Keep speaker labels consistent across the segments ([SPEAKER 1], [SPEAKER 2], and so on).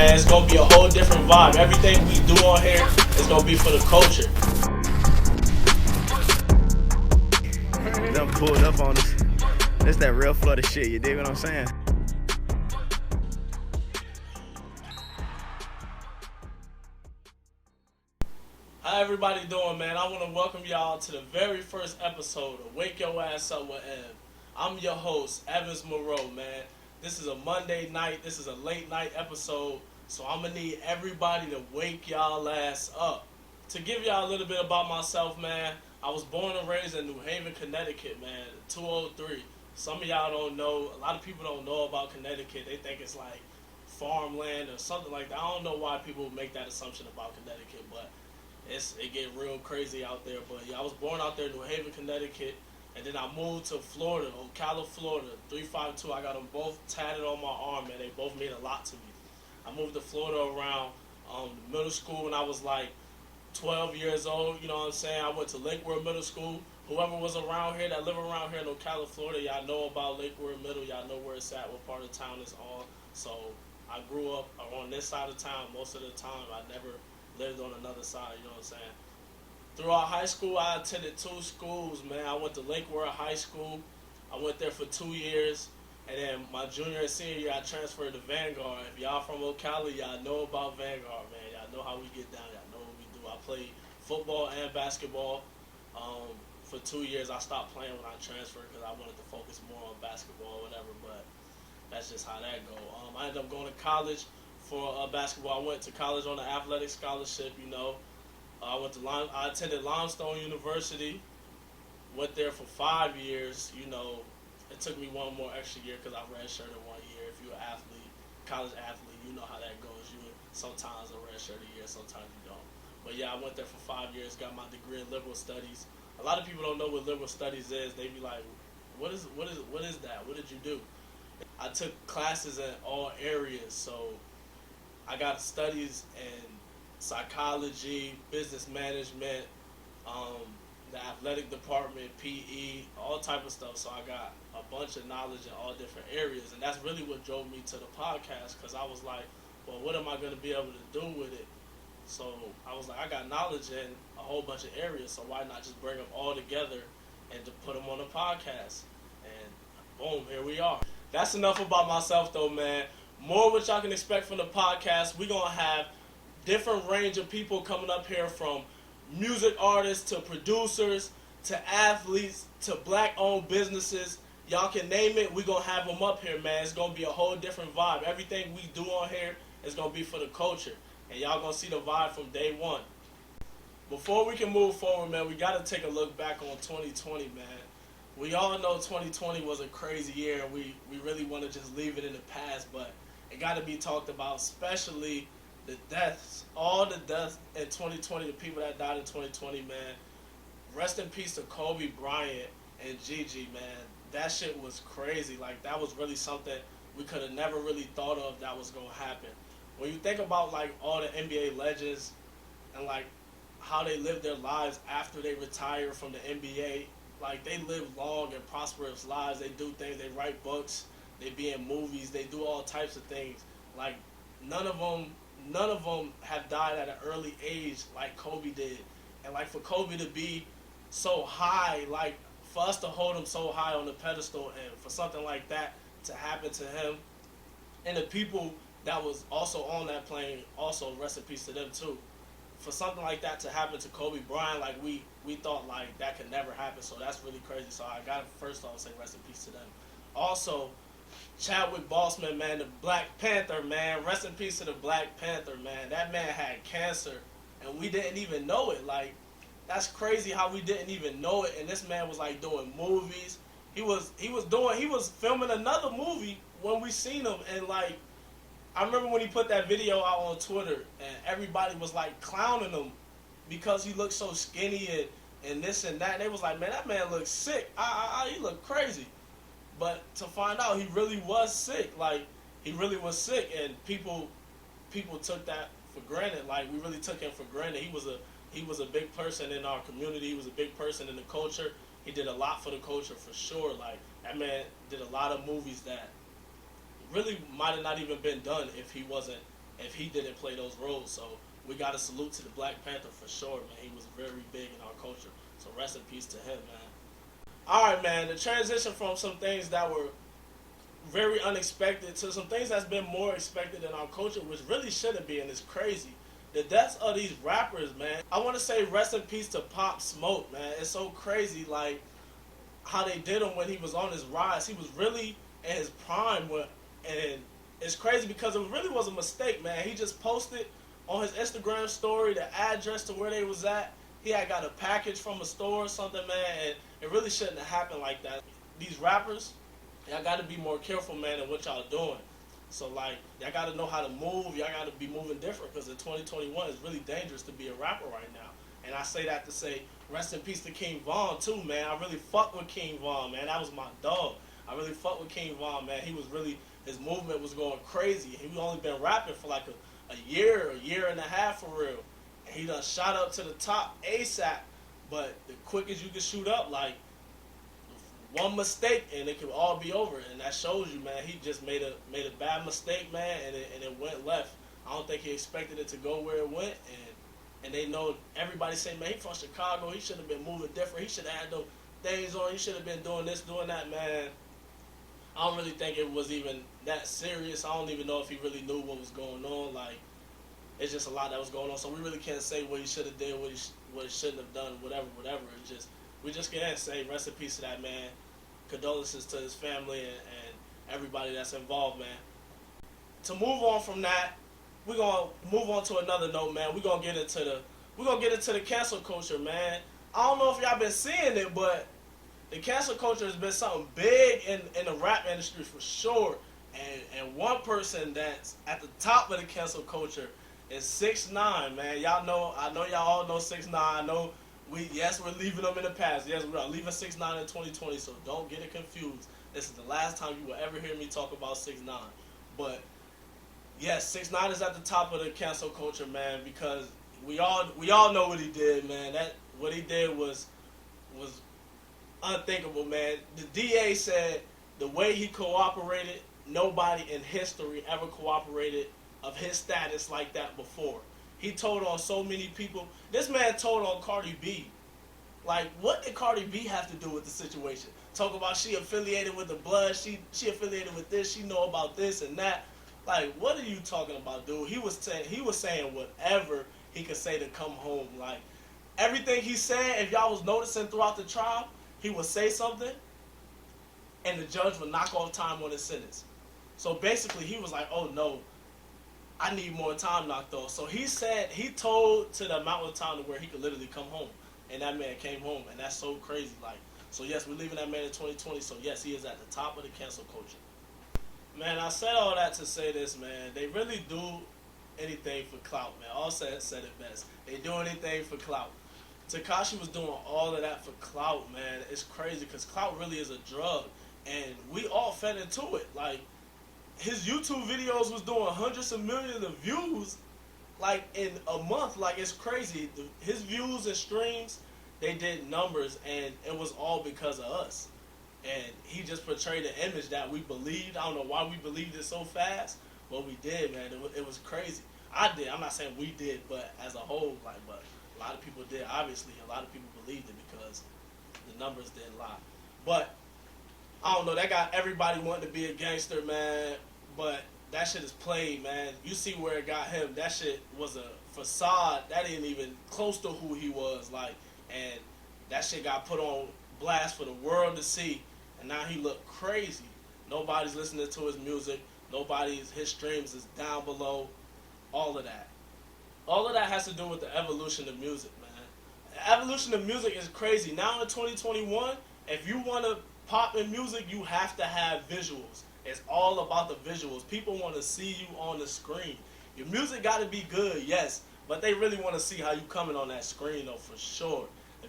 [SPEAKER 1] man. It's gonna be a whole different vibe. Everything we do on here is gonna be for the culture.
[SPEAKER 2] Them pulled up on us. That's that real Florida shit, you dig what I'm saying?
[SPEAKER 1] How everybody doing, man? I want to welcome y'all to the very first episode of Wake Your Ass Up with Ev. I'm your host, Evans Moreau, man. This is a Monday night. This is a late night episode, so I'm going to need everybody to wake y'all ass up. To give y'all a little bit about myself, man, I was born and raised in New Haven, Connecticut, man, 203. Some of y'all don't know. A lot of people don't know about Connecticut. They think it's like farmland or something like that. I don't know why people make that assumption about Connecticut, but it get real crazy out there. But yeah, I was born out there in New Haven, Connecticut, and then I moved to Florida, Ocala, Florida, 352. I got them both tatted on my arm, man. They both mean a lot to me. I moved to Florida around middle school when I was like 12 years old, you know what I'm saying? I went to Lakewood Middle School. Whoever was around here, that live around here in Ocala, Florida, y'all know about Lakewood Middle. Y'all know where it's at, what part of town it's on. So I grew up on this side of town most of the time. I never lived on another side, you know what I'm saying? Throughout high school, I attended two schools, man. I went to Lakewood High School. I went there for 2 years. And then my junior and senior year, I transferred to Vanguard. If y'all from Ocala, y'all know about Vanguard, man. Y'all know how we get down. Y'all know what we do. I played football and basketball. For 2 years, I stopped playing when I transferred because I wanted to focus more on basketball or whatever. But that's just how that go. I ended up going to college for basketball. I went to college on an athletic scholarship, you know. I attended Limestone University. Went there for 5 years, you know. It took me one more extra year because I redshirted 1 year. If you're an athlete, college athlete, you know how that goes. You sometimes a redshirt a year, sometimes you don't. But yeah, I went there for 5 years, got my degree in liberal studies. A lot of people don't know what liberal studies is. They be like, what is that? What did you do? I took classes in all areas, so I got studies in psychology, business management, the athletic department, PE, all type of stuff. So I got a bunch of knowledge in all different areas, and that's really what drove me to the podcast, because I was like, well, what am I going to be able to do with it? So I was like, I got knowledge in a whole bunch of areas, so why not just bring them all together and to put them on a podcast? And boom, here we are. That's enough about myself, though, man. More what y'all can expect from the podcast. We're going to have different range of people coming up here, from music artists to producers to athletes to black-owned businesses. Y'all can name it. We're going to have them up here, man. It's going to be a whole different vibe. Everything we do on here is going to be for the culture. And y'all going to see the vibe from day one. Before we can move forward, man, we got to take a look back on 2020, man. We all know 2020 was a crazy year, and we really want to just leave it in the past, but it got to be talked about, especially the deaths, all the deaths in 2020, the people that died in 2020, man. Rest in peace to Kobe Bryant and Gigi, man. That shit was crazy. Like, that was really something we could have never really thought of that was going to happen. When you think about, like, all the NBA legends and, like, how they live their lives after they retire from the NBA, like, they live long and prosperous lives. They do things. They write books. They be in movies. They do all types of things. Like, none of them have died at an early age like Kobe did. And, like, for Kobe to be so high, like, for us to hold him so high on the pedestal, and for something like that to happen to him, and the people that was also on that plane, also rest in peace to them too. For something like that to happen to Kobe Bryant, like, we thought, like, that could never happen. So that's really crazy. So I got to first off say rest in peace to them. Also, Chadwick Boseman, man, the Black Panther, man. Rest in peace to the Black Panther, man. That man had cancer, and we didn't even know it. Like, that's crazy how we didn't even know it. And this man was, like, doing movies. He was filming another movie when we seen him, and, like, I remember when he put that video out on Twitter, and everybody was, like, clowning him because he looked so skinny and this and that. And they was like, man, that man looks sick. He looked crazy. But to find out he really was sick. Like, he really was sick, and people took that for granted. Like, we really took him for granted. He was a big person in our community. He was a big person in the culture. He did a lot for the culture, for sure. Like, that man did a lot of movies that really might have not even been done if he wasn't if he didn't play those roles. So we got to salute to the Black Panther for sure, man. He was very big in our culture. So rest in peace to him, man. All right, man. The transition from some things that were very unexpected to some things that's been more expected in our culture, which really shouldn't be, and it's crazy. The deaths of these rappers, man. I want to say rest in peace to Pop Smoke, man. It's so crazy, like, how they did him when he was on his rise. He was really in his prime, and it's crazy because it really was a mistake, man. He just posted on his Instagram story the address to where they was at. He had got a package from a store or something, man, and it really shouldn't have happened like that. These rappers, y'all got to be more careful, man, in what y'all doing. So, like, y'all got to know how to move. Y'all got to be moving different because in 2021, it's really dangerous to be a rapper right now. And I say that to say rest in peace to King Von, too, man. I really fuck with King Von, man. That was my dog. I really fuck with King Von, man. He was really, his movement was going crazy. He only been rapping for like a year and a half for real. And he done shot up to the top ASAP. But the quickest you can shoot up, like, one mistake and it could all be over, and that shows you, man. He just made a bad mistake, man, and it went left. I don't think he expected it to go where it went, and they know, everybody say, man, he from Chicago. He should have been moving different. He should have had those things on. He should have been doing this, doing that, man. I don't really think it was even that serious. I don't even know if he really knew what was going on. Like, it's just a lot that was going on, so we really can't say what he should have did, what he shouldn't have done, whatever. It's just, we just can't say rest in peace to that man. Condolences to his family and everybody that's involved, man. To move on from that, we're gonna move on to another note, man. We're gonna get into the cancel culture, man. I don't know if y'all been seeing it, but the cancel culture has been something big in the rap industry for sure. And one person that's at the top of the cancel culture is 6ix9ine, man. Y'all know, I know y'all all know 6ix9ine. I know we're leaving them in the past. Yes, we are leaving 6ix9ine in 2020, so don't get it confused. This is the last time you will ever hear me talk about 6ix9ine. But yes, 6ix9ine is at the top of the cancel culture, man, because we all know what he did, man. What he did was unthinkable, man. The DA said the way he cooperated, nobody in history ever cooperated of his status like that before. He told on so many people. This man told on Cardi B. Like, what did Cardi B have to do with the situation? Talk about she affiliated with the blood, she affiliated with this, she know about this and that. Like, what are you talking about, dude? He was saying whatever he could say to come home. Like, everything he said, if y'all was noticing throughout the trial, he would say something, and the judge would knock off time on his sentence. So basically, he was like, oh no, I need more time knocked off. So he told to the amount of time to where he could literally come home. And that man came home, and that's so crazy. Like, so yes, we're leaving that man in 2020. So yes, he is at the top of the cancel culture. Man, I said all that to say this, man. They really do anything for clout, man. Offset said it best. They do anything for clout. Tekashi was doing all of that for clout, man. It's crazy because clout really is a drug, and we all fed into it. Like, his YouTube videos was doing hundreds of millions of views, like, in a month. Like, it's crazy. His views and streams, they did numbers, and it was all because of us. And he just portrayed an image that we believed. I don't know why we believed it so fast, but we did, man. It was crazy. I did. I'm not saying we did, but as a whole, like, but a lot of people did. Obviously, a lot of people believed it because the numbers didn't lie. But I don't know. That got everybody wanting to be a gangster, man. But that shit is played, man. You see where it got him. That shit was a facade. That ain't even close to who he was. Like, and that shit got put on blast for the world to see. And now he look crazy. Nobody's listening to his music. His streams is down below. All of that. All of that has to do with the evolution of music, man. The evolution of music is crazy. Now in 2021, if you want to pop in music, you have to have visuals. It's all about the visuals. People want to see you on the screen. Your music got to be good, yes, but they really want to see how you coming on that screen, though, for sure. The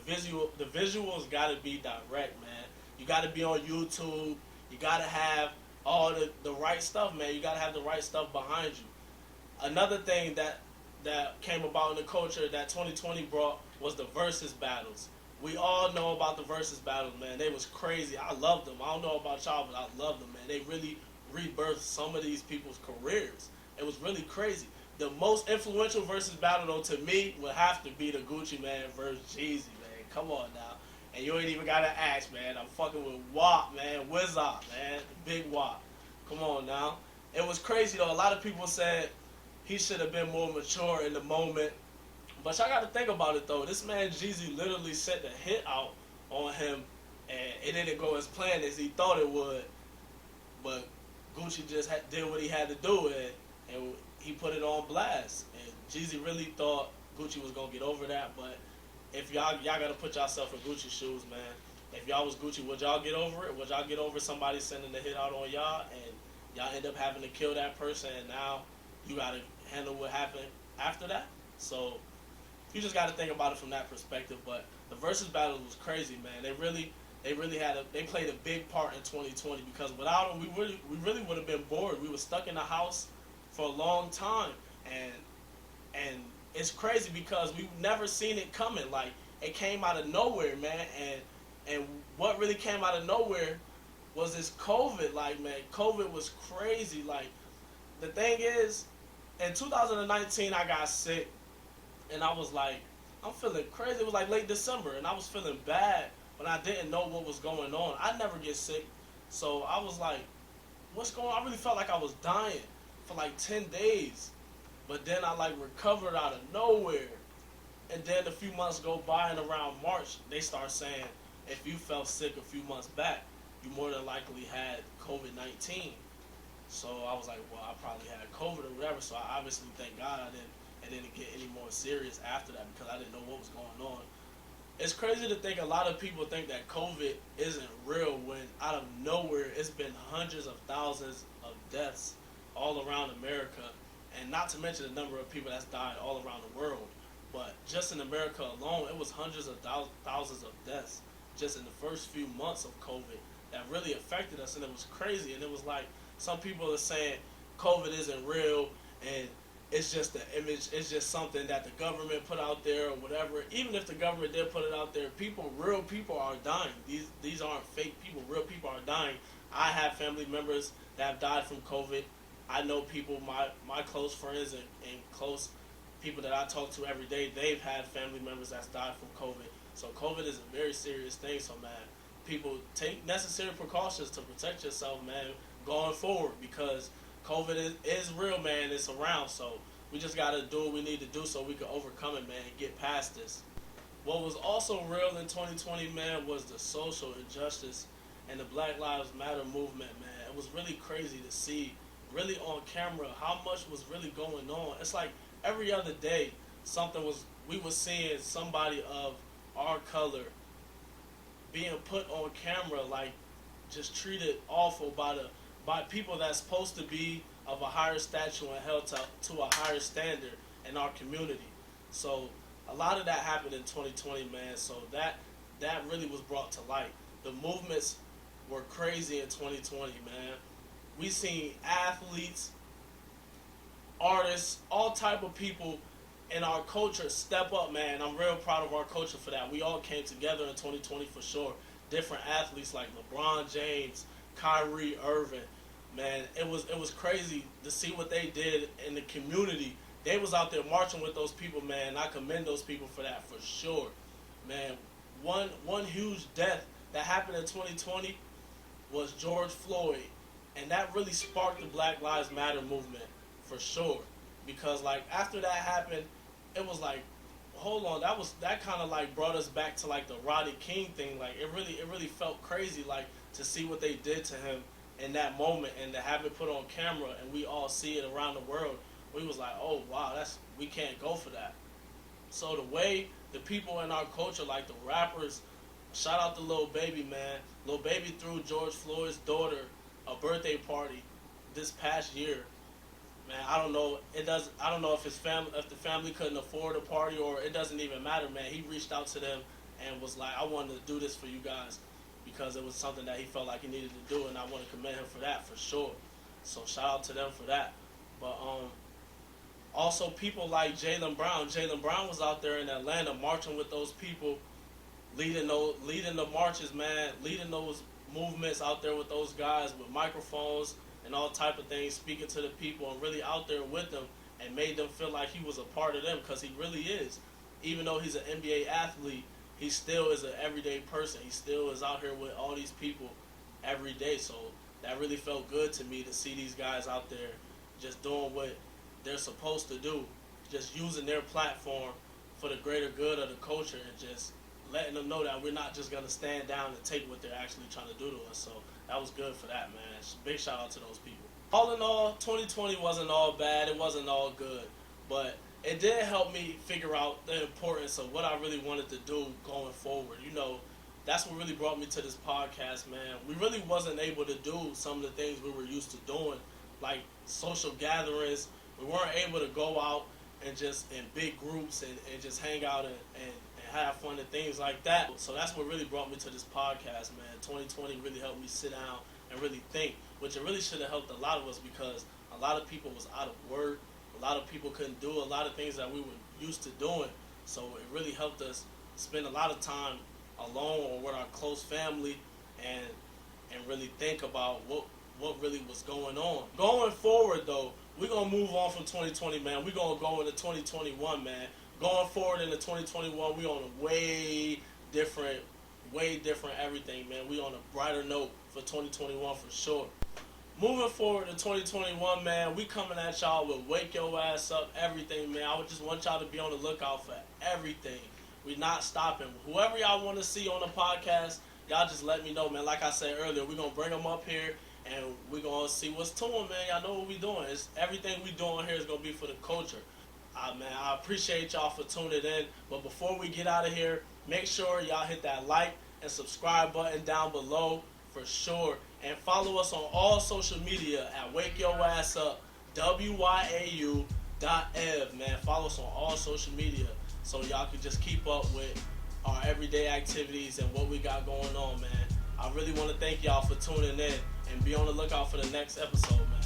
[SPEAKER 1] visuals got to be direct, man. You got to be on YouTube. You got to have all the right stuff, man. You got to have the right stuff behind you. Another thing that came about in the culture that 2020 brought was the versus battles. We all know about the versus battles, man. They was crazy. I loved them. I don't know about y'all, but I loved them, man. They really rebirthed some of these people's careers. It was really crazy. the most influential versus battle though to me would have to be the Gucci Man versus Jeezy, man. Come on now. And you ain't even gotta ask, man. I'm fucking with W.Y.A.U, man. W.Y.A.U, man. Big W.Y.A.U. Come on now. It was crazy though. A lot of people said he should have been more mature in the moment. But y'all gotta think about it though. This man Jeezy literally set the hit out on him, and it didn't go as planned as he thought it would. But Gucci just did what he had to do, and he put it on blast. And Jeezy really thought Gucci was gonna get over that. But if y'all gotta put yourself in Gucci's shoes, man. If y'all was Gucci, would y'all get over it? Would y'all get over somebody sending the hit out on y'all, and y'all end up having to kill that person, and now you gotta handle what happened after that? So you just got to think about it from that perspective. But the versus battle was crazy, man. They really they played a big part in 2020 because without them, we really would have been bored. We were stuck in the house for a long time, and it's crazy because we've never seen it coming. Like it came out of nowhere, man. And what really came out of nowhere was this COVID. Like, man, COVID was crazy. Like the thing is, in 2019, I got sick. And I was like, I'm feeling crazy. It was like late December, and I was feeling bad, but I didn't know what was going on. I never get sick, so I was like, what's going on? I really felt like I was dying for like 10 days, but then I like recovered out of nowhere. And then a few months go by, and around March, they start saying, if you felt sick a few months back, you more than likely had COVID-19. So I was like, well, I probably had COVID or whatever, so I obviously, thank God I didn't get any more serious after that because I didn't know what was going on. It's crazy to think a lot of people think that COVID isn't real when out of nowhere it's been hundreds of thousands of deaths all around America, and not to mention the number of people that's died all around the world. But just in America alone, it was hundreds of thousands of deaths just in the first few months of COVID that really affected us, and it was crazy. And it was like some people are saying COVID isn't real and it's just the image, it's just something that the government put out there or whatever. Even if the government did put it out there, real people are dying. These aren't fake people, real people are dying. I have family members that have died from COVID. I know people, my close friends and close people that I talk to every day, they've had family members that's died from COVID. So COVID is a very serious thing, so man, people take necessary precautions to protect yourself, man, going forward, because COVID is real, man. It's around, so we just got to do what we need to do so we can overcome it, man, and get past this. What was also real in 2020, man, was the social injustice and the Black Lives Matter movement, man. It was really crazy to see, really on camera, how much was really going on. It's like every other day, we were seeing somebody of our color being put on camera, like just treated awful by people that's supposed to be of a higher stature and held to a higher standard in our community. So a lot of that happened in 2020, man. So that really was brought to light. The movements were crazy in 2020, man. We seen athletes, artists, all type of people in our culture step up, man. I'm real proud of our culture for that. We all came together in 2020 for sure. Different athletes like LeBron James, Kyrie Irving, man, it was crazy to see what they did in the community. They was out there marching with those people, man. I commend those people for that for sure, man. One huge death that happened in 2020 was George Floyd, and that really sparked the Black Lives Matter movement for sure. Because like after that happened, it was like, hold on, that kind of like brought us back to like the Rodney King thing. Like it really felt crazy, like to see what they did to him in that moment and to have it put on camera and we all see it around the world. We was like, oh wow, we can't go for that. So the way the people in our culture, like the rappers, shout out to Lil Baby, man. Lil Baby threw George Floyd's daughter a birthday party this past year. Man, I don't know if if the family couldn't afford a party, or it doesn't even matter, man. He reached out to them and was like, I wanted to do this for you guys because it was something that he felt like he needed to do, and I want to commend him for that for sure. So shout out to them for that. But also people like Jaylen Brown. Jaylen Brown was out there in Atlanta marching with those people, leading the marches, man, leading those movements out there with those guys with microphones and all type of things, speaking to the people and really out there with them and made them feel like he was a part of them, because he really is. Even though he's an NBA athlete, he still is an everyday person. He still is out here with all these people every day. So that really felt good to me to see these guys out there just doing what they're supposed to do, just using their platform for the greater good of the culture, and just letting them know that we're not just going to stand down and take what they're actually trying to do to us. So that was good for that, man. Big shout out to those people. All in all, 2020 wasn't all bad. It wasn't all good. But it did help me figure out the importance of what I really wanted to do going forward. You know, that's what really brought me to this podcast, man. We really wasn't able to do some of the things we were used to doing, like social gatherings. We weren't able to go out and just in big groups and just hang out and have fun and things like that. So that's what really brought me to this podcast, man. 2020 really helped me sit down and really think, which it really should have helped a lot of us, because a lot of people was out of work. A lot of people couldn't do a lot of things that we were used to doing. So it really helped us spend a lot of time alone or with our close family and really think about what really was going on. Going forward, though, we're going to move on from 2020, man. We're going to go into 2021, man. Going forward into 2021, we on a way different everything, man. We on a brighter note for 2021 for sure. Moving forward to 2021, man, we coming at y'all with Wake Your Ass Up, everything, man. I would just want y'all to be on the lookout for everything. We not stopping. Whoever y'all want to see on the podcast, y'all just let me know, man. Like I said earlier, we're going to bring them up here, and we're going to see what's to them, man. Y'all know what we doing. Everything we doing here is going to be for the culture. Man, I appreciate y'all for tuning in. But before we get out of here, make sure y'all hit that like and subscribe button down below for sure. And follow us on all social media at Wake Your Ass Up, W.Y.A.U. .ev, man. Follow us on all social media so y'all can just keep up with our everyday activities and what we got going on, man. I really want to thank y'all for tuning in, and be on the lookout for the next episode, man.